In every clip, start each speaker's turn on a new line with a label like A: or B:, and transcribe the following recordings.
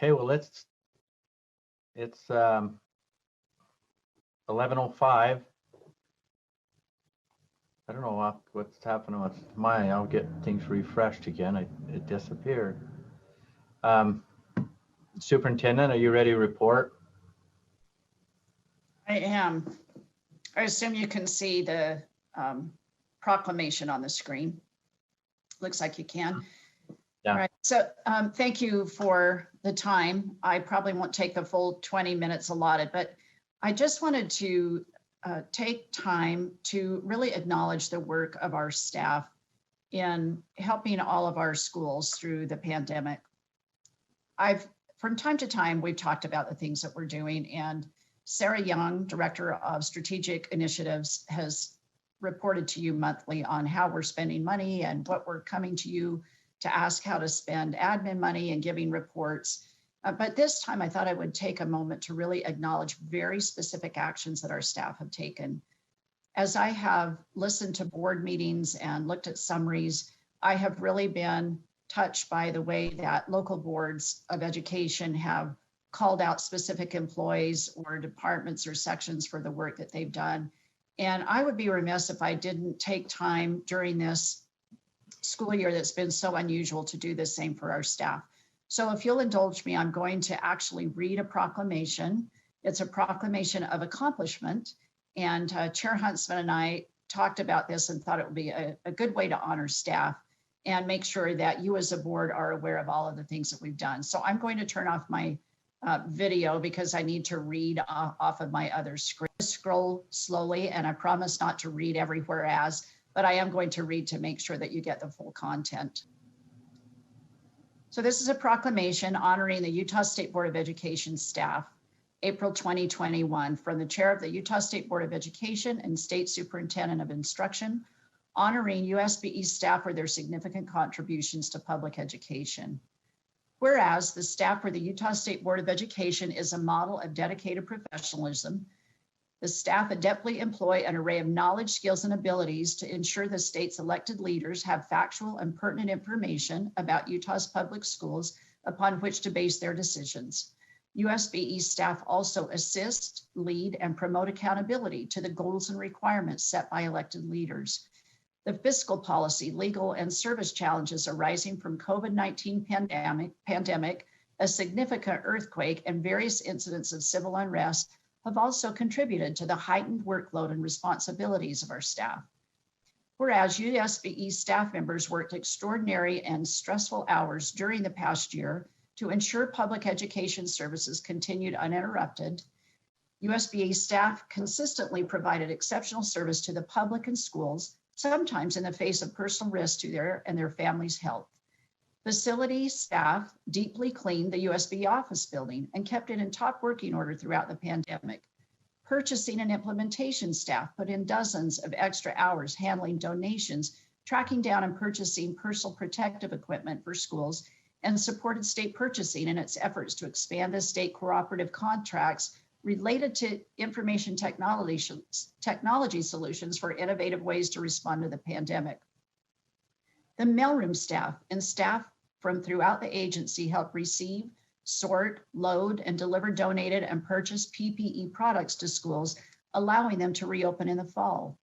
A: Okay, well, it's 11:05. I don't know what's happening with mine. I'll get things refreshed again. It disappeared. Superintendent, are you ready to report?
B: I am. I assume you can see the proclamation on the screen. Looks like you can.
A: Yeah.
B: All right. So thank you for the time. I probably won't take the full 20 minutes allotted, but I just wanted to take time to really acknowledge the work of our staff in helping all of our schools through the pandemic. From time to time, we've talked about the things that we're doing, and Sarah Young, Director of Strategic Initiatives, has reported to you monthly on how we're spending money and what we're coming to you to ask how to spend admin money and giving reports. But this time I thought I would take a moment to really acknowledge very specific actions that our staff have taken. As I have listened to board meetings and looked at summaries, I have really been touched by the way that local boards of education have called out specific employees or departments or sections for the work that they've done. And I would be remiss if I didn't take time during this school year that's been so unusual to do the same for our staff. So if you'll indulge me, I'm going to actually read a proclamation. It's a proclamation of accomplishment. And Chair Huntsman and I talked about this and thought it would be a good way to honor staff and make sure that you as a board are aware of all of the things that we've done. So I'm going to turn off my video because I need to read off of my other screen. Scroll slowly, and I promise not to read every whereas, but I am going to read to make sure that you get the full content. So this is a proclamation honoring the Utah State Board of Education staff, April 2021, from the chair of the Utah State Board of Education and State Superintendent of Instruction, honoring USBE staff for their significant contributions to public education. Whereas the staff for the Utah State Board of Education is a model of dedicated professionalism, the staff adeptly employ an array of knowledge, skills, and abilities to ensure the state's elected leaders have factual and pertinent information about Utah's public schools upon which to base their decisions. USBE staff also assist, lead, and promote accountability to the goals and requirements set by elected leaders. The fiscal policy, legal, and service challenges arising from COVID-19 pandemic, a significant earthquake, and various incidents of civil unrest have also contributed to the heightened workload and responsibilities of our staff. Whereas USBE staff members worked extraordinary and stressful hours during the past year to ensure public education services continued uninterrupted, USBE staff consistently provided exceptional service to the public and schools, sometimes in the face of personal risk to their and their families' health. Facility staff deeply cleaned the USB office building and kept it in top working order throughout the pandemic. Purchasing and implementation staff put in dozens of extra hours handling donations, tracking down and purchasing personal protective equipment for schools, and supported state purchasing in its efforts to expand the state cooperative contracts related to information technology solutions for innovative ways to respond to the pandemic. The mailroom staff and staff from throughout the agency help receive, sort, load, and deliver donated and purchased PPE products to schools, allowing them to reopen in the fall.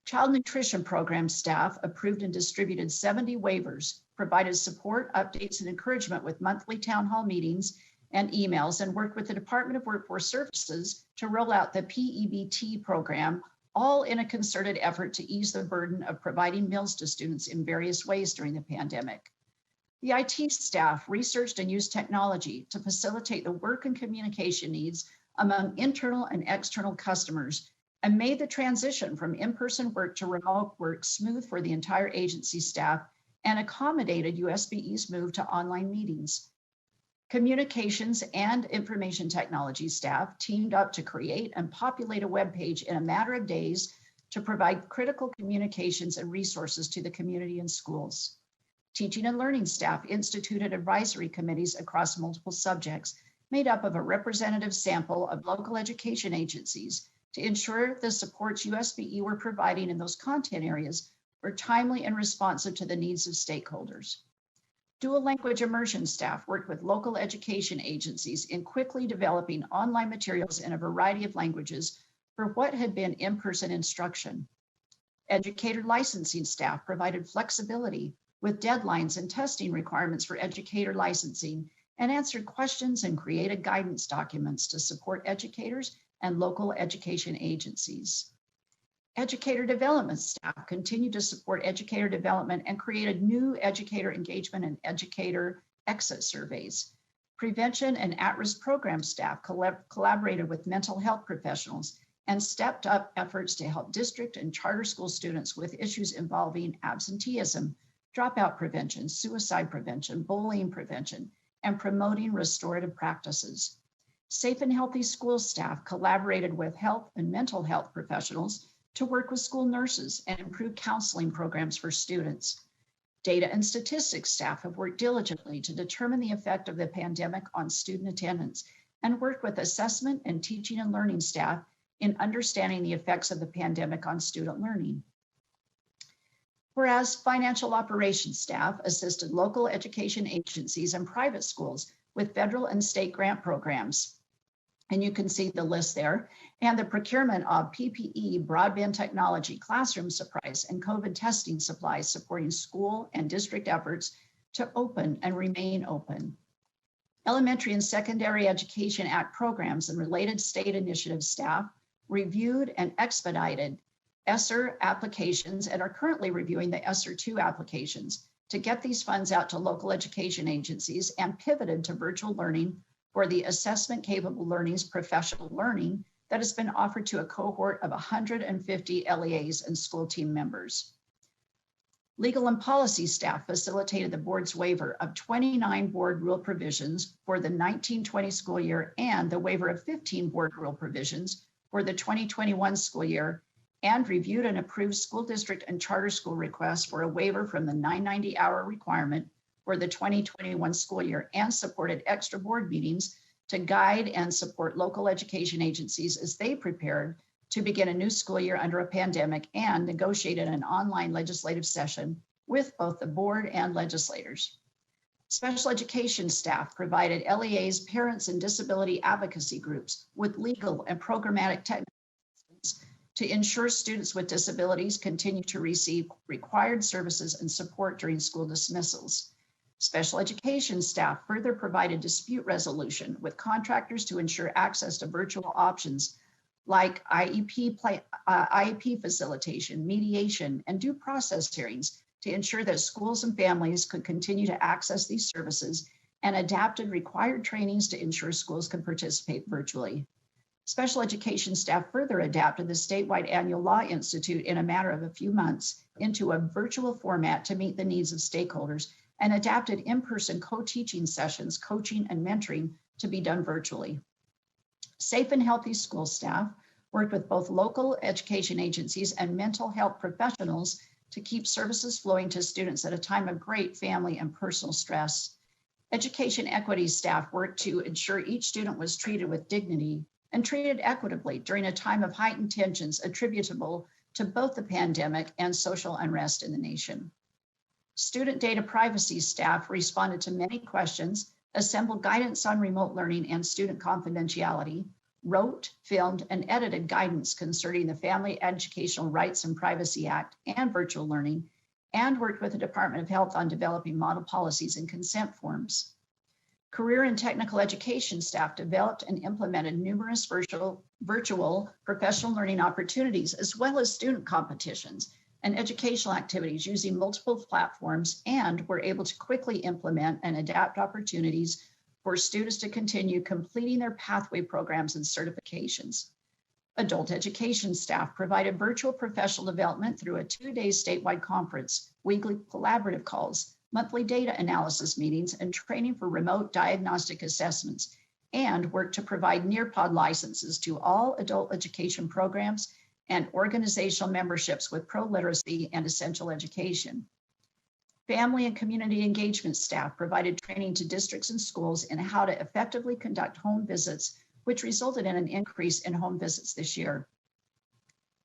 B: Child nutrition program staff approved and distributed 70 waivers, provided support, updates, and encouragement with monthly town hall meetings and emails, and worked with the Department of Workforce Services to roll out the PEBT program, all in a concerted effort to ease the burden of providing meals to students in various ways during the pandemic. The IT staff researched and used technology to facilitate the work and communication needs among internal and external customers and made the transition from in-person work to remote work smooth for the entire agency staff and accommodated USBE's move to online meetings. Communications and information technology staff teamed up to create and populate a web page in a matter of days to provide critical communications and resources to the community and schools. Teaching and learning staff instituted advisory committees across multiple subjects made up of a representative sample of local education agencies to ensure the supports USBE were providing in those content areas were timely and responsive to the needs of stakeholders. Dual language immersion staff worked with local education agencies in quickly developing online materials in a variety of languages for what had been in-person instruction. Educator licensing staff provided flexibility with deadlines and testing requirements for educator licensing and answered questions and created guidance documents to support educators and local education agencies. Educator development staff continued to support educator development and created new educator engagement and educator exit surveys. Prevention and at-risk program staff collaborated with mental health professionals and stepped up efforts to help district and charter school students with issues involving absenteeism, dropout prevention, suicide prevention, bullying prevention, and promoting restorative practices. Safe and healthy school staff collaborated with health and mental health professionals to work with school nurses and improve counseling programs for students. Data and statistics staff have worked diligently to determine the effect of the pandemic on student attendance and worked with assessment and teaching and learning staff in understanding the effects of the pandemic on student learning. Whereas financial operations staff assisted local education agencies and private schools with federal and state grant programs. And you can see the list there, and the procurement of PPE, broadband technology, classroom supplies, and COVID testing supplies supporting school and district efforts to open and remain open. Elementary and Secondary Education Act programs and related state initiative staff reviewed and expedited ESSER applications and are currently reviewing the ESSER 2 applications to get these funds out to local education agencies and pivoted to virtual learning for the assessment capable learning's professional learning that has been offered to a cohort of 150 LEAs and school team members. Legal and policy staff facilitated the board's waiver of 29 board rule provisions for the 1920 school year and the waiver of 15 board rule provisions for the 2021 school year, and reviewed and approved school district and charter school requests for a waiver from the 990-hour requirement for the 2021 school year, and supported extra board meetings to guide and support local education agencies as they prepared to begin a new school year under a pandemic, and negotiated an online legislative session with both the board and legislators. Special education staff provided LEAs, parents, and disability advocacy groups with legal and programmatic technical assistance to ensure students with disabilities continue to receive required services and support during school dismissals. Special education staff further provided dispute resolution with contractors to ensure access to virtual options like IEP facilitation, mediation, and due process hearings to ensure that schools and families could continue to access these services, and adapted required trainings to ensure schools could participate virtually. Special education staff further adapted the statewide annual Law Institute in a matter of a few months into a virtual format to meet the needs of stakeholders, and adapted in-person co-teaching sessions, coaching, and mentoring to be done virtually. Safe and healthy school staff worked with both local education agencies and mental health professionals to keep services flowing to students at a time of great family and personal stress. Education equity staff worked to ensure each student was treated with dignity and treated equitably during a time of heightened tensions attributable to both the pandemic and social unrest in the nation. Student data privacy staff responded to many questions, assembled guidance on remote learning and student confidentiality, wrote, filmed, and edited guidance concerning the Family Educational Rights and Privacy Act and virtual learning, and worked with the Department of Health on developing model policies and consent forms. Career and technical education staff developed and implemented numerous virtual professional learning opportunities, as well as student competitions and educational activities using multiple platforms, and were able to quickly implement and adapt opportunities for students to continue completing their pathway programs and certifications. Adult education staff provided virtual professional development through a 2-day statewide conference, weekly collaborative calls, monthly data analysis meetings, and training for remote diagnostic assessments, and worked to provide Nearpod licenses to all adult education programs and organizational memberships with pro-literacy and essential education. Family and community engagement staff provided training to districts and schools in how to effectively conduct home visits, which resulted in an increase in home visits this year.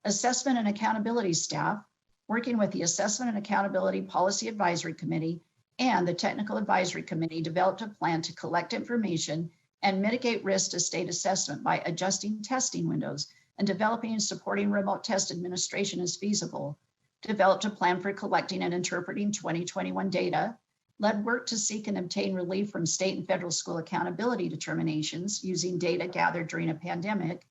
B: Assessment and accountability staff, working with the Assessment and Accountability Policy Advisory Committee And the Technical Advisory Committee developed a plan to collect information and mitigate risk to state assessment by adjusting testing windows and developing and supporting remote test administration as feasible, developed a plan for collecting and interpreting 2021 data, led work to seek and obtain relief from state and federal school accountability determinations using data gathered during a pandemic,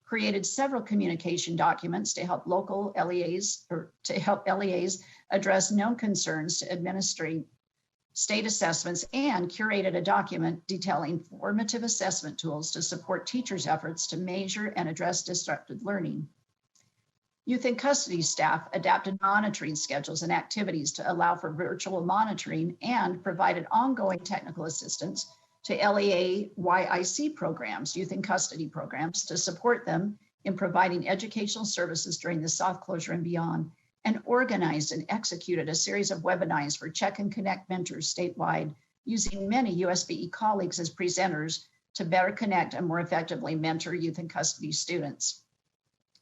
B: created several communication documents to help local LEAs or to help LEAs address known concerns to administering state assessments, and curated a document detailing formative assessment tools to support teachers' efforts to measure and address disrupted learning. Youth in custody staff adapted monitoring schedules and activities to allow for virtual monitoring and provided ongoing technical assistance to LEA YIC programs, youth in custody programs, to support them in providing educational services during the soft closure and beyond, and organized and executed a series of webinars for Check and Connect mentors statewide, using many USBE colleagues as presenters to better connect and more effectively mentor youth in custody students.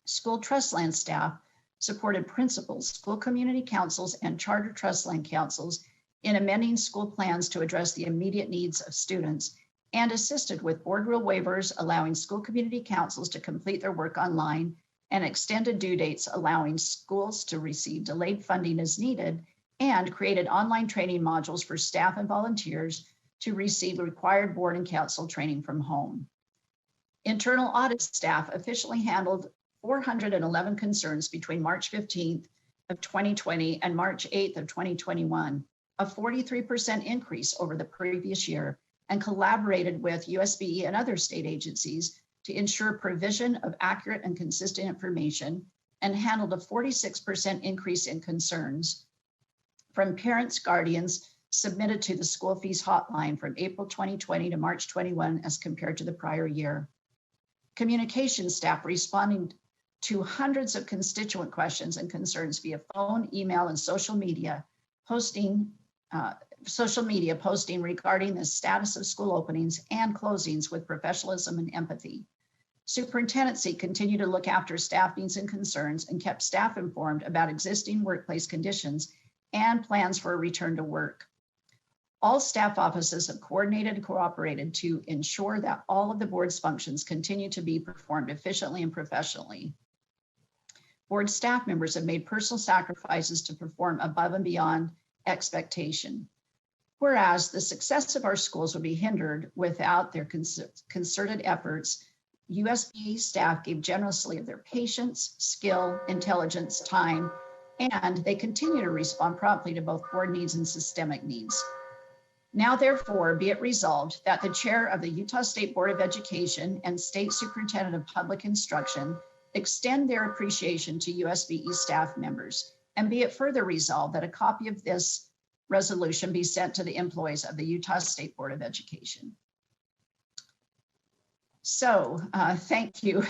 B: School trust land staff supported principals, school community councils, and charter trust land councils in amending school plans to address the immediate needs of students, and assisted with board rule waivers, allowing school community councils to complete their work online, and extended due dates allowing schools to receive delayed funding as needed, and created online training modules for staff and volunteers to receive required board and council training from home. Internal audit staff officially handled 411 concerns between March 15th of 2020 and March 8th of 2021, a 43% increase over the previous year, and collaborated with USBE and other state agencies to ensure provision of accurate and consistent information, and handled a 46% increase in concerns from parents, guardians submitted to the school fees hotline from April 2020 to March 21 as compared to the prior year. Communication staff responding to hundreds of constituent questions and concerns via phone, email, and social media posting regarding the status of school openings and closings with professionalism and empathy. Superintendency continued to look after staff needs and concerns and kept staff informed about existing workplace conditions and plans for a return to work. All staff offices have coordinated and cooperated to ensure that all of the board's functions continue to be performed efficiently and professionally. Board staff members have made personal sacrifices to perform above and beyond expectation. Whereas the success of our schools would be hindered without their concerted efforts, USB staff gave generously of their patience, skill, intelligence, time, and they continue to respond promptly to both board needs and systemic needs. Now, therefore, be it resolved that the chair of the Utah State Board of Education and State Superintendent of Public Instruction extend their appreciation to USBE staff members, and be it further resolved that a copy of this resolution be sent to the employees of the Utah State Board of Education. So thank you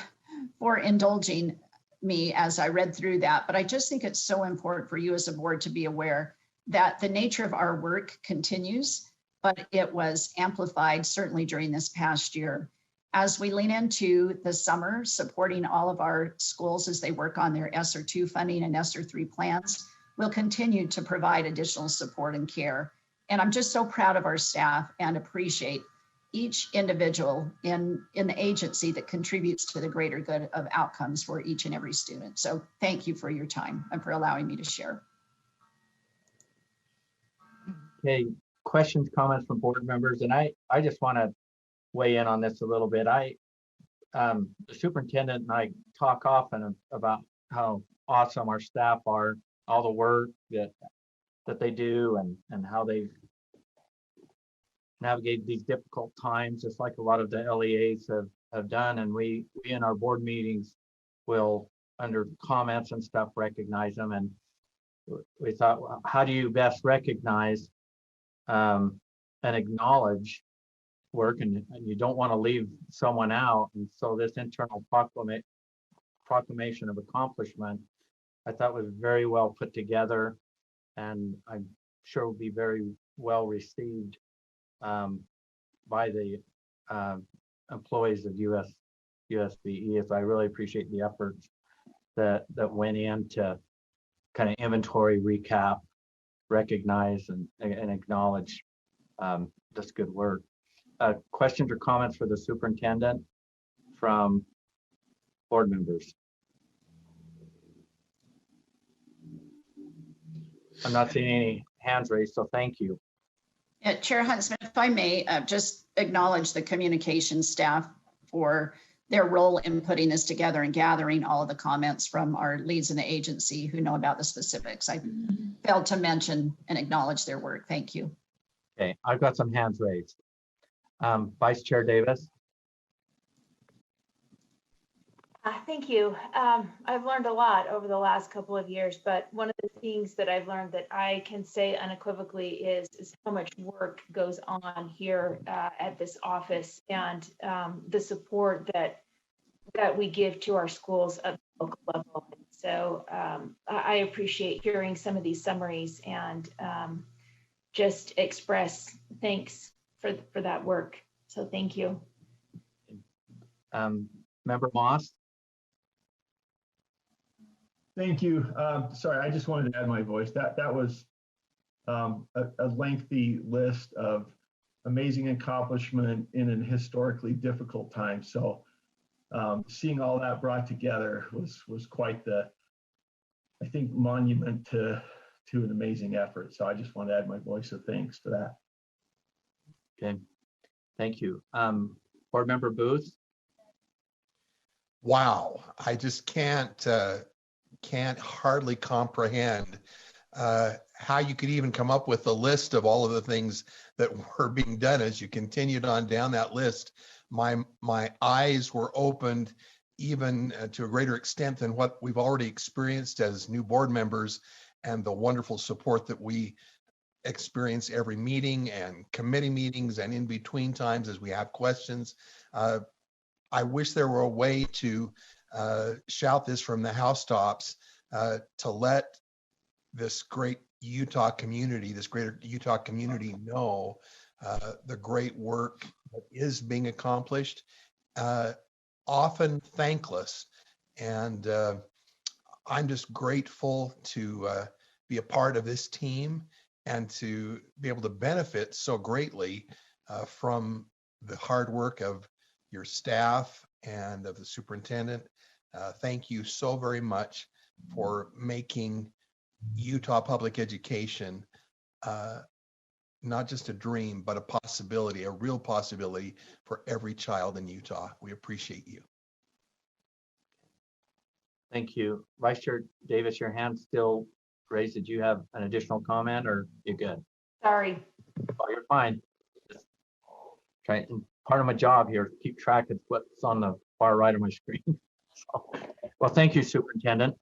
B: for indulging me as I read through that, but I just think it's so important for you as a board to be aware that the nature of our work continues, but it was amplified certainly during this past year. As we lean into the summer, supporting all of our schools as they work on their ESSER 2 funding and ESSER 3 plans, we'll continue to provide additional support and care. And I'm just so proud of our staff and appreciate each individual in the agency that contributes to the greater good of outcomes for each and every student. So thank you for your time and for allowing me to share.
A: Okay, questions, comments from board members, and I just want to weigh in on this a little bit. The superintendent and I talk often about how awesome our staff are, all the work that they do, and how they navigate these difficult times, just like a lot of the LEAs have done. And we in our board meetings will, under comments and stuff, recognize them. And we thought, well, how do you best recognize and acknowledge work, and you don't want to leave someone out. And so this internal proclamation of accomplishment, I thought was very well put together, and I'm sure will be very well received by the employees of USBE. As I really appreciate the efforts that went in to kind of inventory, recap, recognize and acknowledge this good work. Questions or comments for the superintendent from board members? I'm not seeing any hands raised, so thank you.
B: Chair Huntsman, if I may, just acknowledge the communication staff for their role in putting this together and gathering all of the comments from our leads in the agency who know about the specifics. I failed to mention and acknowledge their work. Thank you.
A: Okay, I've got some hands raised. Vice Chair Davis.
C: Thank you. I've learned a lot over the last couple of years, but one of the things that I've learned that I can say unequivocally is how much work goes on here at this office, and the support that we give to our schools at the local level. So I appreciate hearing some of these summaries and just express thanks for that work. So thank you.
A: Member Moss.
D: Thank you. Sorry, I just wanted to add my voice. That was a lengthy list of amazing accomplishment in an historically difficult time. So seeing all that brought together was quite the, I think, monument to an amazing effort. So I just want to add my voice of thanks to that.
A: Okay, thank you. Board Member Booth.
E: Wow, I just can't hardly comprehend how you could even come up with a list of all of the things that were being done. As you continued on down that list, my eyes were opened even to a greater extent than what we've already experienced as new board members, and the wonderful support that we experience every meeting and committee meetings and in between times as we have questions. I wish there were a way to shout this from the housetops to let this great Utah community, this greater Utah community know the great work that is being accomplished, often thankless. And I'm just grateful to be a part of this team and to be able to benefit so greatly from the hard work of your staff and of the superintendent. Thank you so very much for making Utah public education not just a dream, but a possibility, a real possibility for every child in Utah. We appreciate you.
A: Thank you. Vice Chair Davis, your hand's still raised. Did you have an additional comment, or you good?
C: Sorry.
A: Oh, you're fine. Just try, part of my job here, keep track of what's on the far right of my screen. So, well, thank you, Superintendent.